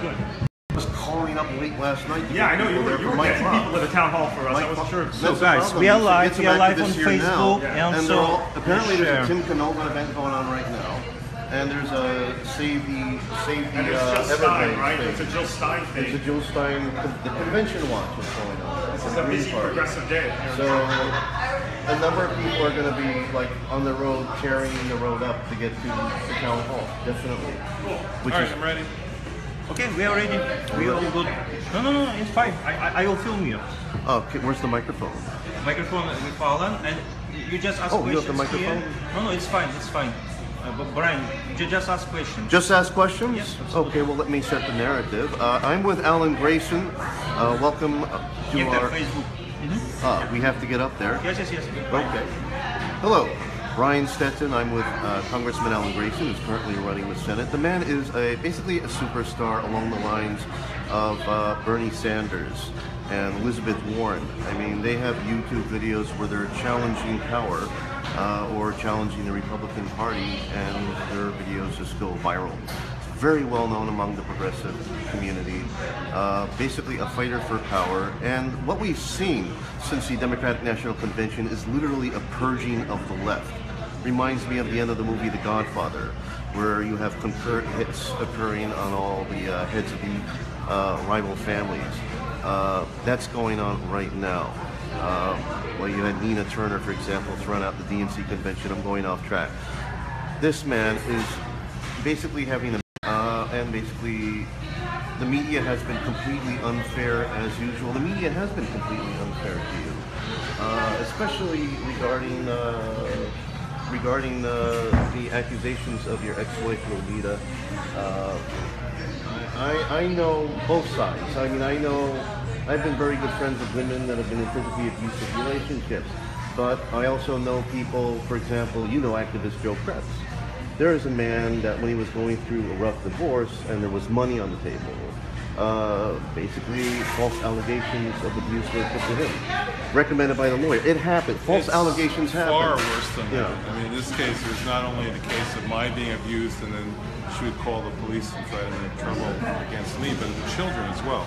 good. I was calling up late last night. Yeah, I know you were getting people at the town hall for us. I wasn't sure. So guys, we are live on Facebook, and so apparently there's a Tim Canovan event going on right now, and there's a Save the Everglades right? thing. It's a Jill Stein thing. It's a Jill Stein. The convention watch is going on. This is a busy, progressive day. So a number of people are going to be like on the road, carrying the road up to get to the town hall. Definitely. Cool. Which All right, is, I'm ready. okay, we are ready. We are all good. No, it's fine. I will film you. Oh, okay, where's the microphone? Microphone with Alan, and you just ask questions. You have the microphone? Here. No, it's fine. It's fine. But Brian, you just ask questions. Just ask questions? Yes. Okay, well, let me set the narrative. I'm with Alan Grayson. Welcome to our Facebook. we have to get up there. Yes. Okay. Hello, Brian Stetten. I'm with Congressman Alan Grayson, who's currently running the Senate. The man is basically a superstar along the lines of Bernie Sanders and Elizabeth Warren. I mean, they have YouTube videos where they're challenging power or challenging the Republican Party, and their videos just go viral. Very well known among the progressive community, basically a fighter for power. And what we've seen since the Democratic National Convention is literally a purging of the left. Reminds me of the end of the movie The Godfather, where you have concurrent hits occurring on all the heads of the rival families. That's going on right now. Well, you had Nina Turner, for example, thrown out the DNC convention. I'm going off track. This man is basically having a and basically the media has been completely unfair as usual. The media has been completely unfair to you, especially regarding the accusations of your ex-wife Lolita. I know both sides. I mean, I've been very good friends with women that have been in physically abusive relationships, but I also know people, for example, activist Joe Krebs. There is a man that when he was going through a rough divorce and there was money on the table, basically false allegations of abuse were put to him, recommended by the lawyer. It happened. False allegations happen. Far worse than that. I mean, in this case, there's not only the case of my being abused and then she would call the police and try to make trouble against me, but the children as well.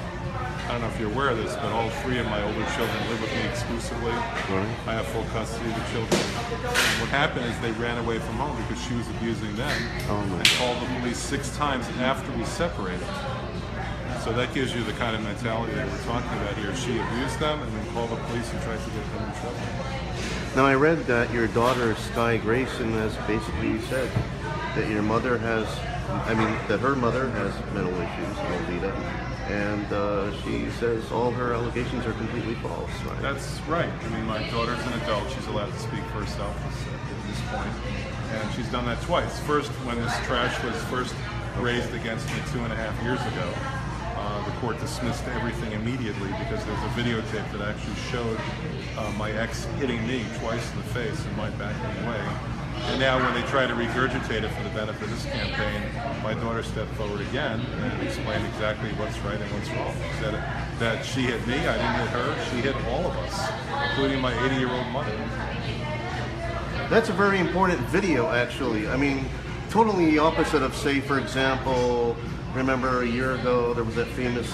I don't know if you're aware of this, but all three of my older children live with me exclusively. Right. I have full custody of the children. And what happened is they ran away from home because she was abusing them and called the police 6 times after we separated. So that gives you the kind of mentality that we're talking about here. She abused them and then called the police and tried to get them in trouble. Now, I read that your daughter, Sky Grayson, has basically said that your mother has, that her mother has mental issues, Lolita. And she says all her allegations are completely false. Right? That's right. I mean, my daughter's an adult. She's allowed to speak for herself at this point. And she's done that twice. First, when this trash was first raised against me 2.5 years ago, the court dismissed everything immediately because there's a videotape that actually showed my ex hitting me twice in the face and my backing away. And now when they try to regurgitate it for the benefit of this campaign, my daughter stepped forward again and explained exactly what's right and what's wrong. She said that she hit me, I didn't hit her, she hit all of us, including my 80-year-old mother. That's a very important video, actually. I mean, totally the opposite of, say, for example, remember a year ago there was that famous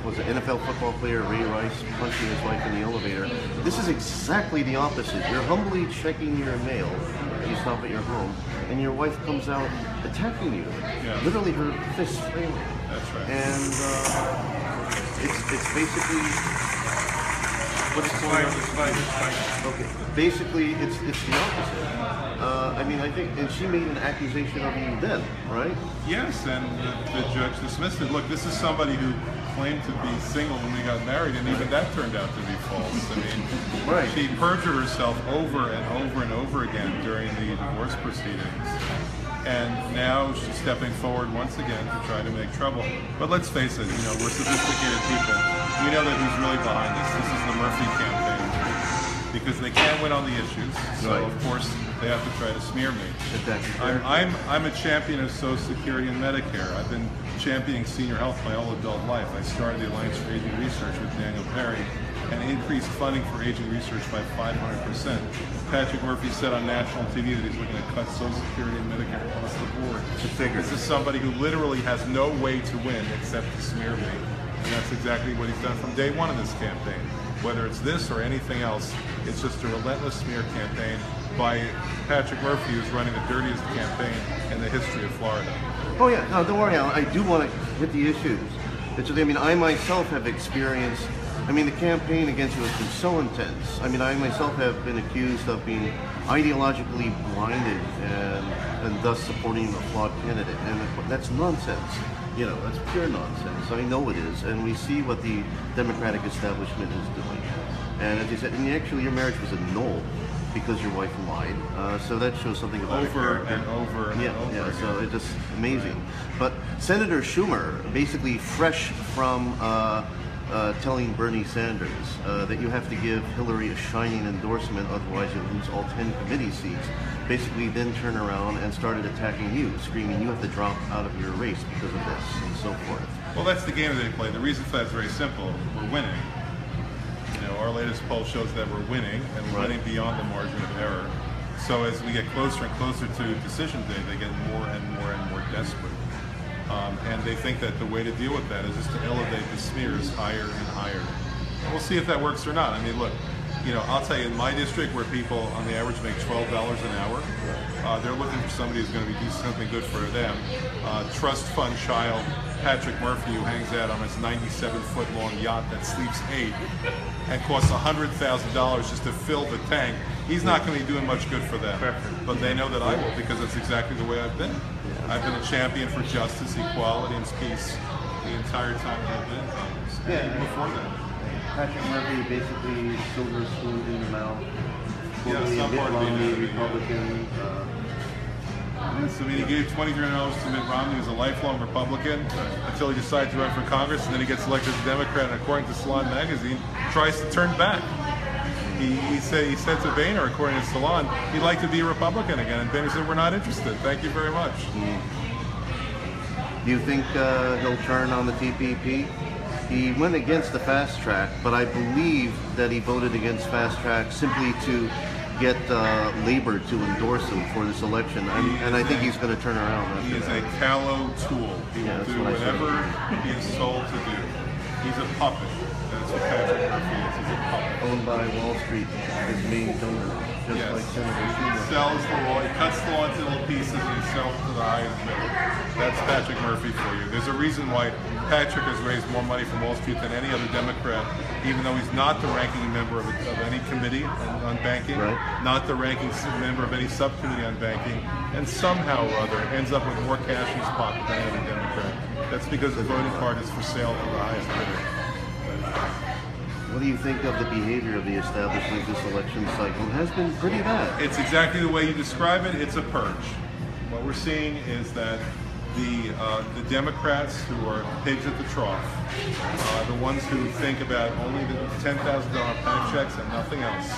was it NFL football player Ray Rice punching his wife in the elevator. This is exactly the opposite. You're humbly checking your mail. You stop at your home, and your wife comes out attacking you. Yeah. Literally, her fists flailing. That's right. And it's basically what's going on. Okay. Basically, it's the opposite. I think, and she made an accusation of you then, right? Yes, and the judge dismissed it. Look, this is somebody who claimed to be single when we got married, and even that turned out to be false. I mean, she perjured herself over and over and over again during the divorce proceedings. And now she's stepping forward once again to try to make trouble. But let's face it, we're sophisticated people. We know that who's really behind this. This is the Murphy campaign. Because they can't win on the issues, so of course they have to try to smear me. I'm a champion of Social Security and Medicare. I've been championing senior health my whole adult life. I started the Alliance for Aging Research with Daniel Perry and increased funding for aging research by 500%. Patrick Murphy said on national TV that he's looking to cut Social Security and Medicare across the board. This is somebody who literally has no way to win except to smear me. And that's exactly what he's done from day one in this campaign. Whether it's this or anything else, it's just a relentless smear campaign by Patrick Murphy, who's running the dirtiest campaign in the history of Florida. Oh yeah, no, don't worry, Alan. I do want to hit the issues. I mean, I myself have experienced, I mean, the campaign against you has been so intense. I mean, I myself have been accused of being ideologically blinded and thus supporting a flawed candidate. And that's nonsense. You know, that's pure nonsense. I know it is. And we see what the Democratic establishment is doing. And as you said, and actually your marriage was annulled because your wife lied. So that shows something about over and over and over. Yeah, so it's just amazing. But Senator Schumer, basically fresh from telling Bernie Sanders that you have to give Hillary a shining endorsement, otherwise you'll lose all 10 committee seats, basically then turn around and started attacking you, screaming you have to drop out of your race because of this, and so forth. Well, that's the game that they play. The reason for that is very simple. We're winning. You know, our latest poll shows that we're winning, and we're winning beyond the margin of error. So as we get closer and closer to decision day, they get more and more and more desperate. And they think that the way to deal with that is just to elevate the smears higher and higher. And we'll see if that works or not. I mean, look, you know, I'll tell you, in my district where people on the average make $12 an hour, they're looking for somebody who's going to do something good for them. Trust fund child Patrick Murphy, who hangs out on his 97-foot-long yacht that sleeps 8 and costs $100,000 just to fill the tank, he's not going to be doing much good for them. But they know that I will, because that's exactly the way I've been. I've been a champion for justice, equality, and peace the entire time that I've been in Congress. And before that. Patrick Murphy basically silver spoon in the mouth. Some part of the Republican. Yes, I mean, he gave $23 to Mitt Romney, who's a lifelong Republican, until he decided to run for Congress, and then he gets elected as a Democrat, and according to Salon magazine, tries to turn back. He said to Boehner, according to Salon, he'd like to be a Republican again, and Boehner said, we're not interested. Thank you very much. Do you think he'll turn on the TPP? He went against the fast track, but I believe that he voted against fast track simply to get labor to endorse him for this election, and I think he's going to turn around. He is a callow tool. He will do whatever he is told to do. He's a puppet. That's what Patrick Murphy is. He's a puppet. Owned by Wall Street, his main donor, just like Senator Schumer. He sells the law. He cuts the law into little pieces and he sells to the highest bidder. That's Patrick Murphy for you. There's a reason why Patrick has raised more money from Wall Street than any other Democrat, even though he's not the ranking member of any committee on banking, not the ranking member of any subcommittee on banking, and somehow or other ends up with more cash in his pocket than any other Democrat. That's because the voting card is for sale to the highest bidder. What do you think of the behavior of the establishment this election cycle? It has been pretty bad. It's exactly the way you describe it. It's a purge. What we're seeing is that the Democrats who are pigs at the trough, the ones who think about only the $10,000 PAC checks and nothing else,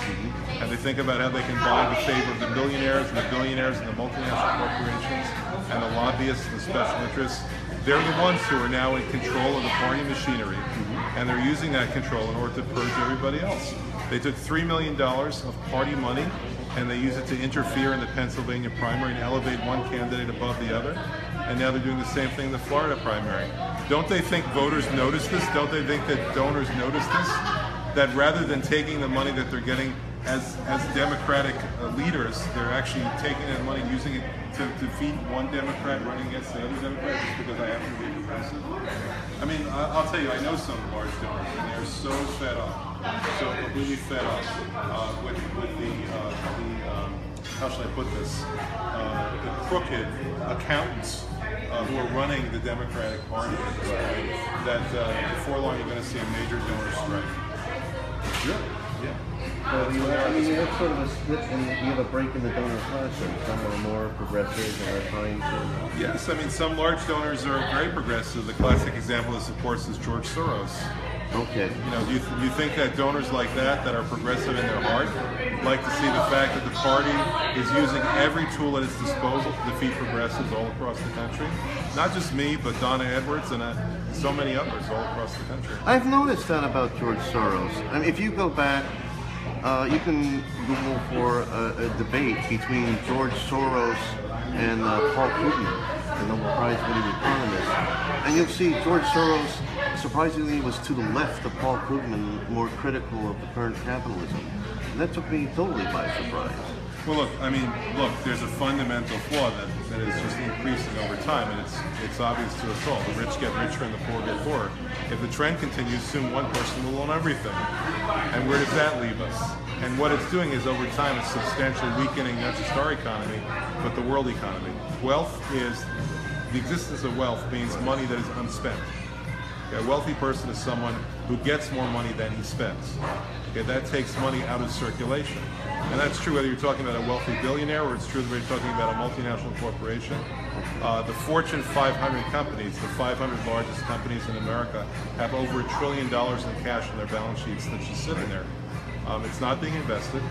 and they think about how they can buy the favor of the millionaires and the billionaires and the multinational corporations and the lobbyists and the special interests, they're the ones who are now in control of the party machinery, and they're using that control in order to purge everybody else. They took $3 million of party money and they use it to interfere in the Pennsylvania primary and elevate one candidate above the other. And now they're doing the same thing in the Florida primary. Don't they think voters notice this? Don't they think that donors notice this? That rather than taking the money that they're getting as Democratic leaders, they're actually taking that money and using it to defeat one Democrat running against the other Democrat just because I happen to be progressive? I mean, I'll tell you, I know some large donors, and they're so fed up, so completely fed up with the how should I put this, the crooked accountants who are running the Democratic Party at this point, that before long you're going to see a major donor strike. Sure. Yeah. So you have sort of a split, and you have a break in the donor class, and some are more progressive and are trying to... Yes, I mean, some large donors are very progressive. The classic example of supports is George Soros. Okay. You know, do you think that donors like that are progressive in their heart, like to see the fact that the party is using every tool at its disposal to defeat progressives all across the country? not just me, but Donna Edwards and so many others all across the country. I've noticed that about George Soros. I mean, if you go back, you can Google for a debate between George Soros and Paul Krugman, the Nobel Prize-winning economist, and you'll see George Soros, surprisingly, was to the left of Paul Krugman, more critical of the current capitalism. And that took me totally by surprise. Well, look, there's a fundamental flaw that is just increasing over time, and it's obvious to us all. The rich get richer and the poor get poorer. If the trend continues, soon one person will own everything. And where does that leave us? And what it's doing is, over time, it's substantially weakening not just our economy, but the world economy. The existence of wealth means money that is unspent. Okay, a wealthy person is someone who gets more money than he spends. Okay, that takes money out of circulation. And that's true whether you're talking about a wealthy billionaire or it's true whether you're talking about a multinational corporation. The Fortune 500 companies, the 500 largest companies in America, have over $1 trillion in cash on their balance sheets that's just sitting there. It's not being invested.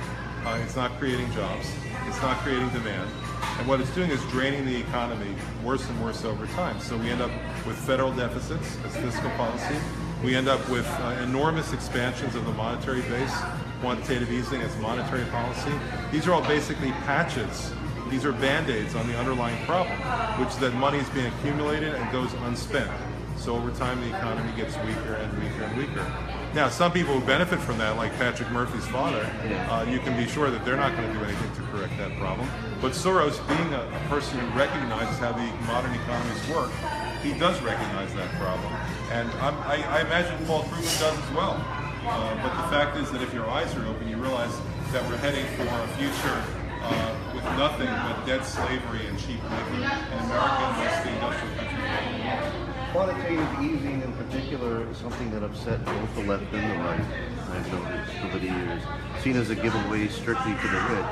It's not creating jobs. It's not creating demand. And what it's doing is draining the economy worse and worse over time. So we end up with federal deficits as fiscal policy. We end up with enormous expansions of the monetary base, quantitative easing as monetary policy. These are all basically patches. These are band-aids on the underlying problem, which is that money is being accumulated and goes unspent. So over time, the economy gets weaker and weaker and weaker. Now, some people who benefit from that, like Patrick Murphy's father, you can be sure that they're not going to do anything to correct that problem. But Soros, being a person who recognizes how the modern economies work, he does recognize that problem. And I imagine Paul Krugman does as well. But the fact is that if your eyes are open, you realize that we're heading for a future with nothing but debt slavery and cheap labor in America and most of the industrial countries. Quantitative easing in particular is something that upset both the left and the right, I've noticed over the years, seen as a giveaway strictly to the rich.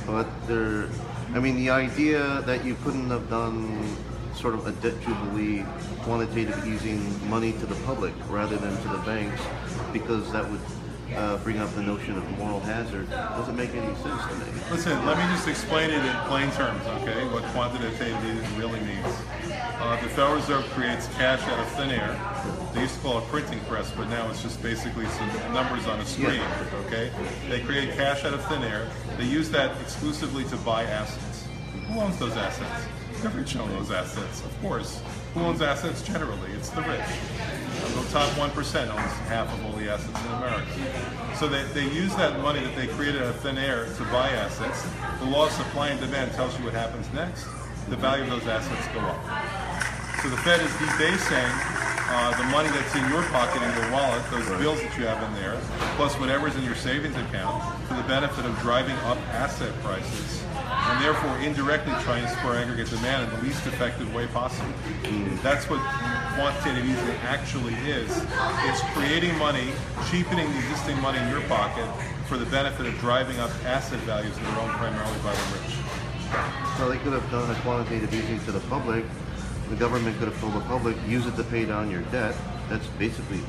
But the idea that you couldn't have done sort of a debt jubilee, quantitative easing money to the public rather than to the banks, because that would bring up the notion of moral hazard, doesn't make any sense to me. Listen, let me just explain it in plain terms, okay, what quantitative easing really means. The Federal Reserve creates cash out of thin air. They used to call it a printing press, but now it's just basically some numbers on a screen, okay? They create cash out of thin air. They use that exclusively to buy assets. Who owns those assets? The rich own those assets, of course. Who owns assets generally? It's the rich. The top 1% owns half of all the assets in America. So they use that money that they created out of thin air to buy assets. The law of supply and demand tells you what happens next. The value of those assets go up. So the Fed is debasing the money that's in your pocket, in your wallet, those bills that you have in there, plus whatever's in your savings account, for the benefit of driving up asset prices, and therefore indirectly trying to spur aggregate demand in the least effective way possible. That's what quantitative easing actually is. It's creating money, cheapening the existing money in your pocket for the benefit of driving up asset values that are owned primarily by the rich. So they could have done a quantitative easing to the public. The government could have told the public, use it to pay down your debt. That's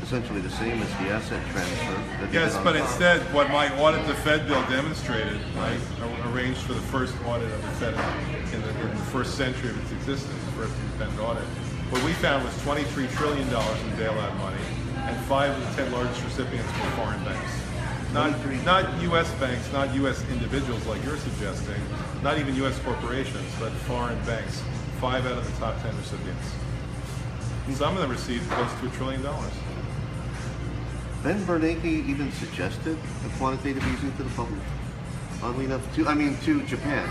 essentially the same as the asset transfer. Yes, but instead, what my audit the Fed bill demonstrated, I arranged for the first audit of the Fed in the first century of its existence, the first independent audit. What we found was $23 trillion in bailout money, and 5 of the 10 largest recipients were foreign banks. Not U.S. banks, not U.S. individuals like you're suggesting, not even U.S. corporations, but foreign banks. 5 out of the top 10 recipients. Some of them received close to $1 trillion. Ben Bernanke even suggested a quantitative easing to the public. Oddly enough, to Japan.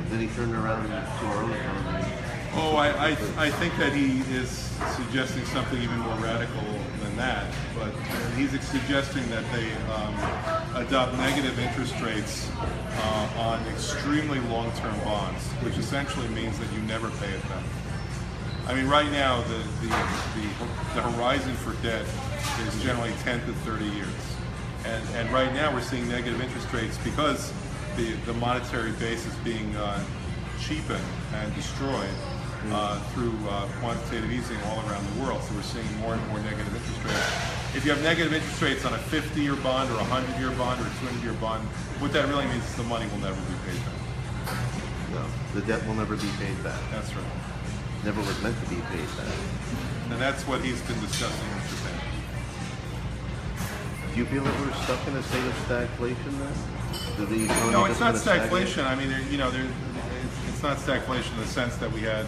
Then he turned around to our own economy. Oh, I think that he is suggesting something even more radical than that. But he's suggesting that they adopt negative interest rates on extremely long-term bonds, which essentially means that you never pay it back. I mean, right now, the horizon for debt is generally 10 to 30 years. And right now we're seeing negative interest rates because the monetary base is being cheapened and destroyed through quantitative easing all around the world. So we're seeing more and more negative interest rates. If you have negative interest rates on a 50-year bond or a 100-year bond or a 200-year bond, what that really means is the money will never be paid back. No, the debt will never be paid back. That's right. never was meant to be paid that. And that's what he's been discussing in Japan. Do you feel that we're stuck in a state of stagflation then? No, it's not stagflation. I mean, it's not stagflation in the sense that we had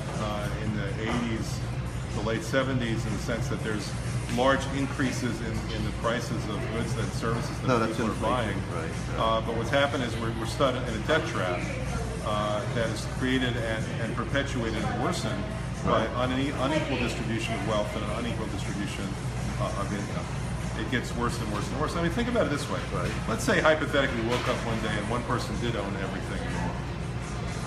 in the 80s, the late 70s, in the sense that there's large increases in the prices of goods and services that people are buying. Right. But what's happened is we're stuck in a debt trap that is created and perpetuated and worsened by unequal distribution of wealth and an unequal distribution of income. It gets worse and worse and worse. I mean, think about it this way. Right. Let's say hypothetically we woke up one day and one person did own everything in the world.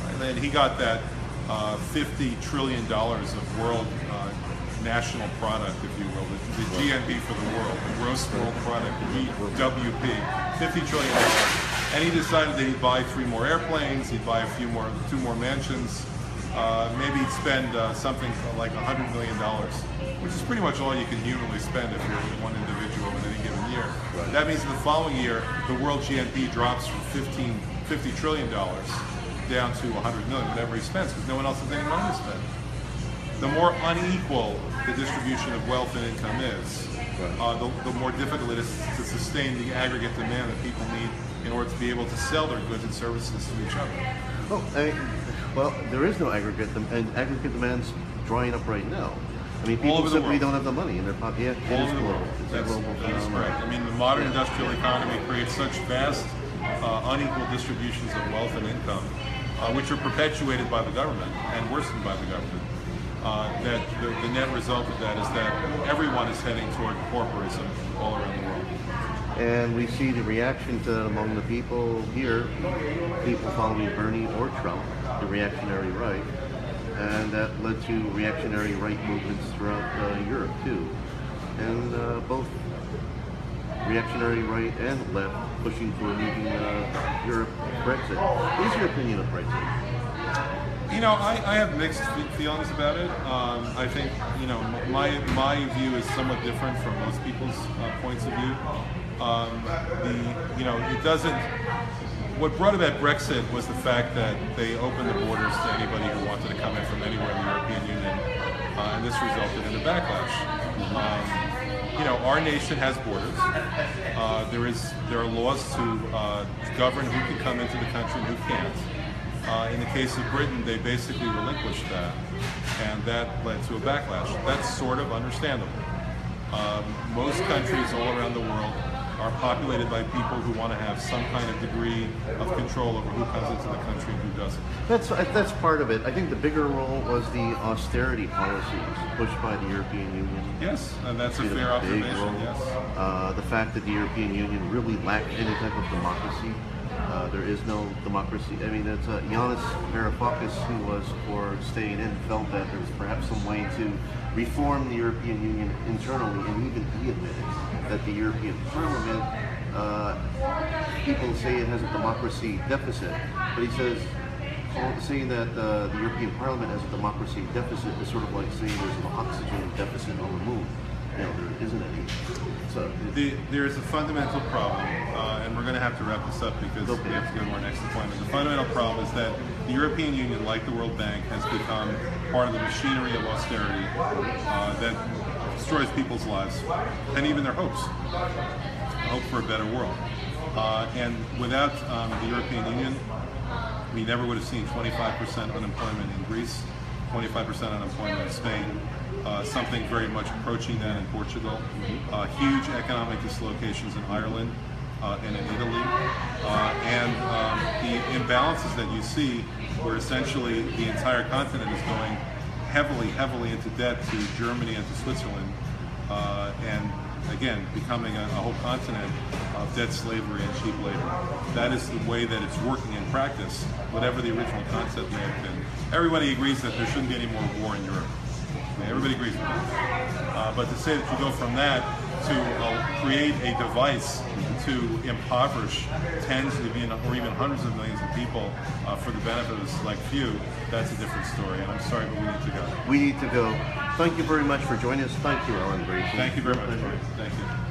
Right? And he got that $50 trillion of world national product, if you will, the GNP for the world, the gross world product, GWP, $50 trillion. And he decided that he'd buy 3 more airplanes, he'd buy 2 more mansions, maybe he'd spend something like $100 million, which is pretty much all you can humanly spend if you're one individual in any given year. Right. That means in the following year, the world GNP drops from $50 trillion down to 100 million, whatever he spends, because no one else has any money to spend. The more unequal the distribution of wealth and income is, the more difficult it is to sustain the aggregate demand that people need in order to be able to sell their goods and services to each other. Well, there is no aggregate, and aggregate demand's drying up right now. I mean, people simply don't have the money in their pocket. Yeah, it is global. That's correct. I mean, the modern industrial economy creates such vast, unequal distributions of wealth and income, which are perpetuated by the government and worsened by the government. That the net result of that is that everyone is heading toward corporatism all around the world. And we see the reaction to that among the people here, people following Bernie or Trump, the reactionary right, and that led to reactionary right movements throughout Europe too. And both reactionary right and left pushing for leaving Europe Brexit. What is your opinion of Brexit? You know, I have mixed feelings about it. I think, you know, my view is somewhat different from most people's points of view. It doesn't. What brought about Brexit was the fact that they opened the borders to anybody who wanted to come in from anywhere in the European Union, and this resulted in a backlash. You know, our nation has borders. There are laws to govern who can come into the country and who can't. In the case of Britain, they basically relinquished that, and that led to a backlash. That's sort of understandable. Most countries all around the world are populated by people who want to have some kind of degree of control over who comes into the country and who doesn't. That's part of it. I think the bigger role was the austerity policies pushed by the European Union. Yes, and that's a fair observation, yes. The fact that the European Union really lacked any type of democracy. There is no democracy. I mean, it's Yanis Varoufakis, who was for staying in, felt that there was perhaps some way to reform the European Union internally, and even he admitted that the European Parliament, people say it has a democracy deficit, but he says, saying that the European Parliament has a democracy deficit is sort of like saying there's an oxygen deficit on the moon. You know, there isn't any. So there is a fundamental problem, and we're going to have to wrap this up because we have to go to our next appointment. The fundamental problem is that the European Union, like the World Bank, has become part of the machinery of austerity that destroys people's lives and even their hopes. Hope for a better world. And without the European Union, we never would have seen 25% unemployment in Greece, 25% unemployment in Spain, something very much approaching that in Portugal, huge economic dislocations in Ireland and in Italy, and the imbalances that you see where essentially the entire continent is going heavily into debt to Germany and to Switzerland, and again, becoming a whole continent of debt slavery and cheap labor. That is the way that it's working in practice, whatever the original concept may have been. Everybody agrees that there shouldn't be any more war in Europe. Everybody agrees with that. But to say that you go from that to create a device to impoverish tens of millions or even hundreds of millions of people for the benefit of a select few, that's a different story. And I'm sorry, but we need to go. We need to go. Thank you very much for joining us. Thank you, Alan Grayson. Thank you very much. Thank you.